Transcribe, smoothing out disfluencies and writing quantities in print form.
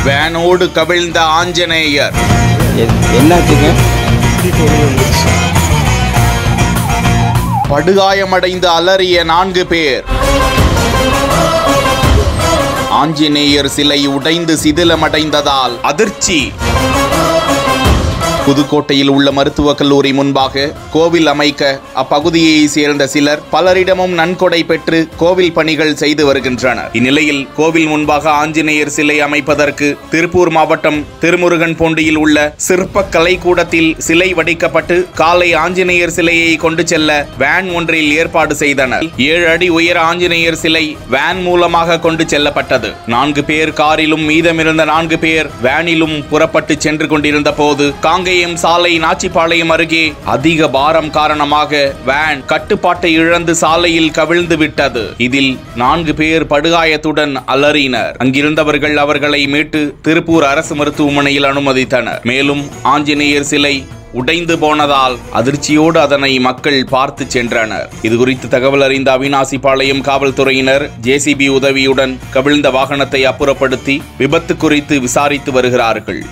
வேனோடு கவிழ்ந்த ஆஞ்சநேயர். என்னாச்சுங்க? படுகாயமடைந்து அலறிய 4 பேர். ஆஞ்சநேயர் சிலை உடைந்து சிதிலமடைந்ததால் அதிர்ச்சி. புதுக்கோட்டையில் உள்ள மருத்துவக் கல்லூரி முன்பாக கோவில் அமைக்க அப்பகுதியை சேர்ந்த சிலர் பலரிடமும் நன்கொடை பெற்று கோவில் பணிகள் செய்து வருகின்றனர். இந்நிலையில் கோவில் முன்பாக ஆஞ்சநேயர் சிலை அமைப்பதற்கு திருப்பூர் மாவட்டம் திருமுருகன்பூண்டியில் உள்ள சிற்ப கலைக்கூடத்தில் சிலை வடிக்கப்பட்டு காலை ஆஞ்சநேயர் சிலையை கொண்டு செல்ல வேன் ஒன்றில் ஏற்பாடு செய்தனர். 7 அடி உயர ஆஞ்சநேயர் சிலை வேன் மூலமாக கொண்டு செல்லப்பட்டது. 4 பேர் காரிலும் மீதமிருந்த 4 பேர் வேனிலும் புறப்பட்டு சென்று கொண்டிருந்த போது காங்கேயம் சாலை நாச்சிபாளையம் அருகே அதிக பாரம் காரணமாக வேன் கட்டுப்பாட்டை இழந்து சாலையில் கவிழ்ந்து விட்டது. இதில் 4 பேர் படுகாயத்துடன் அலறினர். அங்கிருந்தவர்கள் அவர்களை மீட்டு திருப்பூர் அரசு மருத்துவமனையில் அனுமதித்தனர். மேலும் ஆஞ்சநேயர் சிலை உடைந்து போனதால் அதிர்ச்சியோடு அதனை மக்கள் பார்த்து சென்றனர். இதுகுறித்து தகவல் அறிந்த அவிநாசிபாளையம் காவல்துறையினர் JCB உதவியுடன் கவிழ்ந்த வாகனத்தை அப்புறப்படுத்தி விபத்து குறித்து விசாரித்து வருகிறார்கள்.